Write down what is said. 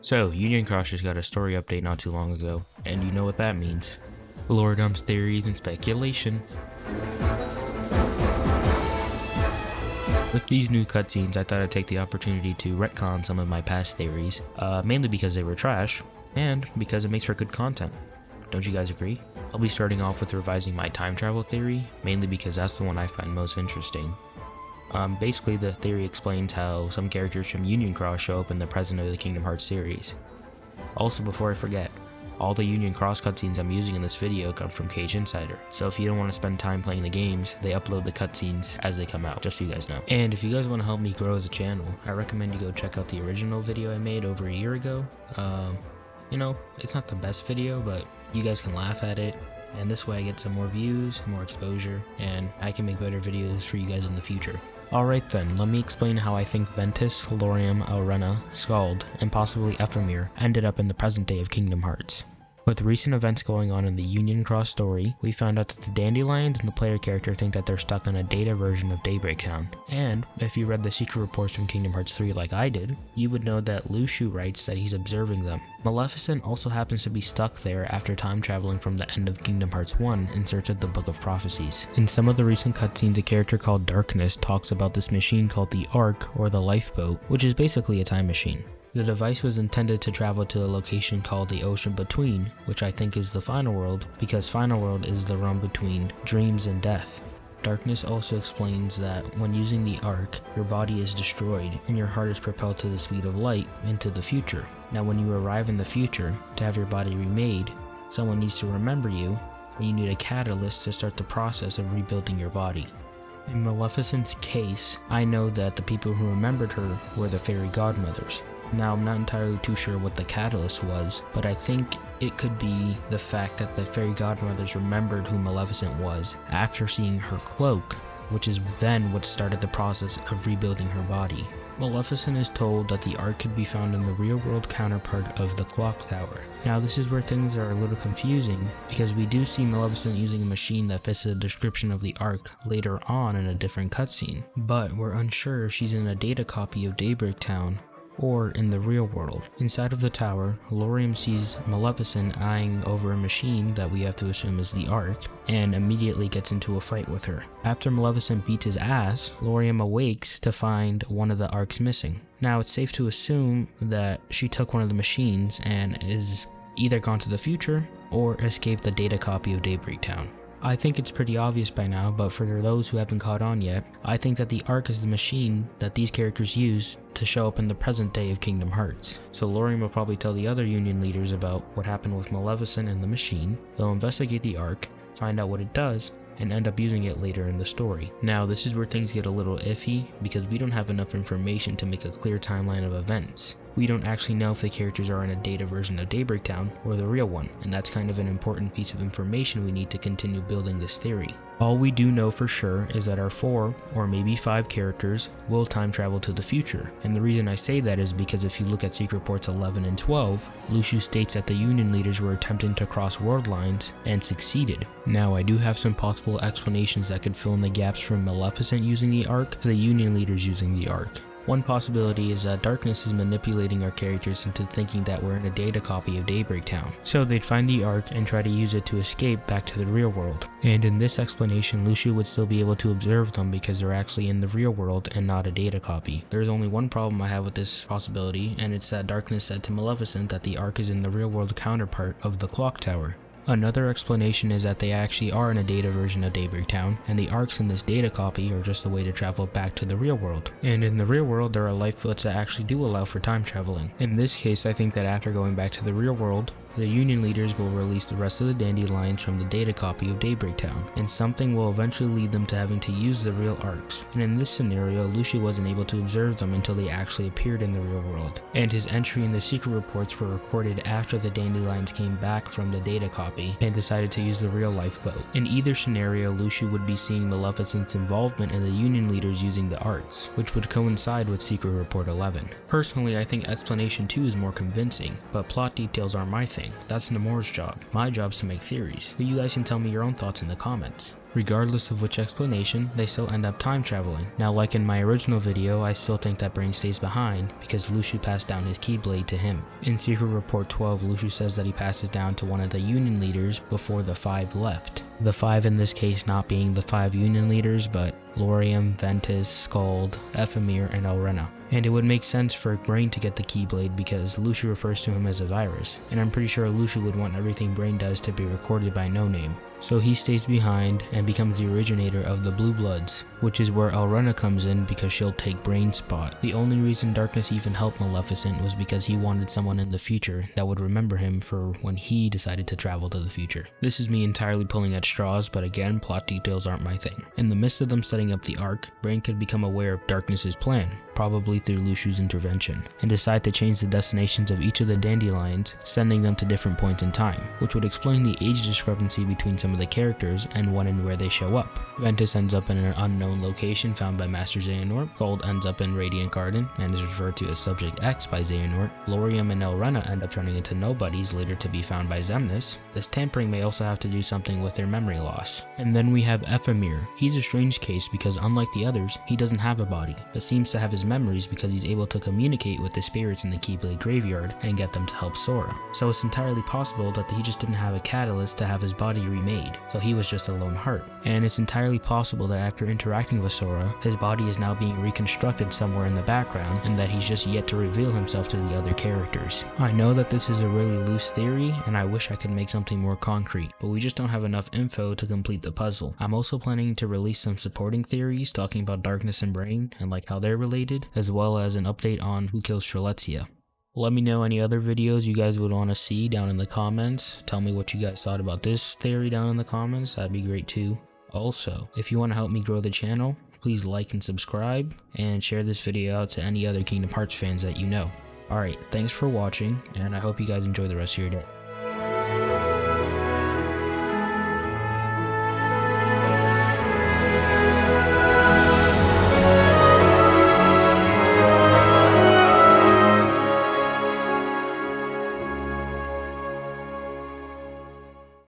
So, Union Cross just got a story update not too long ago, and you know what that means. Lore dumps, theories, and speculation. With these new cutscenes, I thought I'd take the opportunity to retcon some of my past theories, mainly because they were trash, and because it makes for good content. Don't you guys agree? I'll be starting off with revising my time travel theory, mainly because that's the one I find most interesting. Basically, the theory explains how some characters from Union Cross show up in the present of the Kingdom Hearts series. Also, before I forget, all the Union Cross cutscenes I'm using in this video come from KHUX Insider, so if you don't want to spend time playing the games, they upload the cutscenes as they come out, just so you guys know. And if you guys want to help me grow as a channel, I recommend you go check out the original video I made over a year ago. You know, it's not the best video, but you guys can laugh at it, and this way I get some more views, more exposure, and I can make better videos for you guys in the future. Alright then, let me explain how I think Ventus, Lorium, Aurena, Scald, and possibly Ephemere ended up in the present day of Kingdom Hearts. With recent events going on in the Union Cross story, we found out that the Dandelions and the player character think that they're stuck on a data version of Daybreak Town. And, if you read the secret reports from Kingdom Hearts 3 like I did, you would know that Luxu writes that he's observing them. Maleficent also happens to be stuck there after time traveling from the end of Kingdom Hearts 1 in search of the Book of Prophecies. In some of the recent cutscenes, a character called Darkness talks about this machine called the Ark, or the Lifeboat, which is basically a time machine. The device was intended to travel to a location called the Ocean Between, which I think is the Final World, because Final World is the realm between dreams and death. Darkness also explains that when using the Ark, your body is destroyed and your heart is propelled to the speed of light into the future. Now when you arrive in the future, to have your body remade, someone needs to remember you, and you need a catalyst to start the process of rebuilding your body. In Maleficent's case, I know that the people who remembered her were the fairy godmothers. Now, I'm not entirely too sure what the catalyst was, but I think it could be the fact that the fairy godmothers remembered who Maleficent was after seeing her cloak, which is then what started the process of rebuilding her body. Maleficent is told that the Ark could be found in the real-world counterpart of the clock tower. Now, this is where things are a little confusing, because we do see Maleficent using a machine that fits the description of the Ark later on in a different cutscene, but we're unsure if she's in a data copy of Daybreak Town or in the real world. Inside of the tower, Lorium sees Maleficent eyeing over a machine that we have to assume is the Ark, and immediately gets into a fight with her. After Maleficent beats his ass, Lorium awakes to find one of the Arks missing. Now it's safe to assume that she took one of the machines and is either gone to the future or escaped the data copy of Daybreak Town. I think it's pretty obvious by now, but for those who haven't caught on yet, I think that the Ark is the machine that these characters use to show up in the present day of Kingdom Hearts. So Lorium will probably tell the other Union leaders about what happened with Maleficent and the machine. They'll investigate the Ark, find out what it does, and end up using it later in the story. Now, this is where things get a little iffy, because we don't have enough information to make a clear timeline of events. We don't actually know if the characters are in a data version of Daybreak Town or the real one, and that's kind of an important piece of information we need to continue building this theory. All we do know for sure is that our 4 or maybe 5 characters will time travel to the future, and the reason I say that is because if you look at Secret Reports 11 and 12, Luxu states that the Union leaders were attempting to cross world lines and succeeded. Now, I do have some possible explanations that could fill in the gaps from Maleficent using the Ark to the Union leaders using the Ark. One possibility is that Darkness is manipulating our characters into thinking that we're in a data copy of Daybreak Town, so they'd find the Ark and try to use it to escape back to the real world. And in this explanation, Luxu would still be able to observe them because they're actually in the real world and not a data copy. There's only one problem I have with this possibility, and it's that Darkness said to Maleficent that the Ark is in the real world counterpart of the clock tower. Another explanation is that they actually are in a data version of Daybreak Town, and the Arks in this data copy are just a way to travel back to the real world. And in the real world, there are lifeboats that actually do allow for time traveling. In this case, I think that after going back to the real world, the Union leaders will release the rest of the Dandelions from the data copy of Daybreak Town, and something will eventually lead them to having to use the real Arks. And in this scenario, Luxu wasn't able to observe them until they actually appeared in the real world, and his entry in the secret reports were recorded after the Dandelions came back from the data copy and decided to use the real lifeboat. In either scenario, Luxu would be seeing Maleficent's involvement in the Union leaders using the Arks, which would coincide with Secret Report 11. Personally, I think explanation 2 is more convincing, but plot details aren't my thing. That's Namor's job. My job's to make theories, but you guys can tell me your own thoughts in the comments. Regardless of which explanation, they still end up time traveling. Now, like in my original video, I still think that Brain stays behind because Luciu passed down his Keyblade to him. In Secret Report 12, Luciu says that he passes down to one of the Union leaders before the 5 left. The 5 in this case not being the 5 Union leaders, but Laurium, Ventus, Skald, Ephemera, and Elrena. And it would make sense for Brain to get the Keyblade because Luciu refers to him as a virus, and I'm pretty sure Luciu would want everything Brain does to be recorded by No Name. So he stays behind and becomes the originator of the Blue Bloods, which is where Elrena comes in because she'll take Brain's spot. The only reason Darkness even helped Maleficent was because he wanted someone in the future that would remember him for when he decided to travel to the future. This is me entirely pulling at straws, but again, plot details aren't my thing. In the midst of them setting up the arc, Brain could become aware of Darkness's plan, probably through Luciu's intervention, and decide to change the destinations of each of the dandelions, sending them to different points in time, which would explain the age discrepancy between some of the characters and when and where they show up. Ventus ends up in an unknown location found by Master Xehanort, Gold ends up in Radiant Garden and is referred to as Subject X by Xehanort, Laurium and Elrena end up turning into nobodies later to be found by Xemnas. This tampering may also have to do something with their memory loss. And then we have Ephemera. He's a strange case because unlike the others, he doesn't have a body, but seems to have his memories because he's able to communicate with the spirits in the Keyblade graveyard and get them to help Sora. So it's entirely possible that he just didn't have a catalyst to have his body remade, so he was just a lone heart. And it's entirely possible that after interacting with Sora, his body is now being reconstructed somewhere in the background and that he's just yet to reveal himself to the other characters. I know that this is a really loose theory and I wish I could make something more concrete, but we just don't have enough info to complete the puzzle. I'm also planning to release some supporting theories talking about Darkness and Brain and like how they're related, as well as an update on who kills Strelitzia. Let me know any other videos you guys would want to see down in the comments. Tell me what you guys thought about this theory down in the comments, that'd be great too. Also, if you want to help me grow the channel, please like and subscribe, and share this video out to any other Kingdom Hearts fans that you know. Alright, thanks for watching, and I hope you guys enjoy the rest of your day.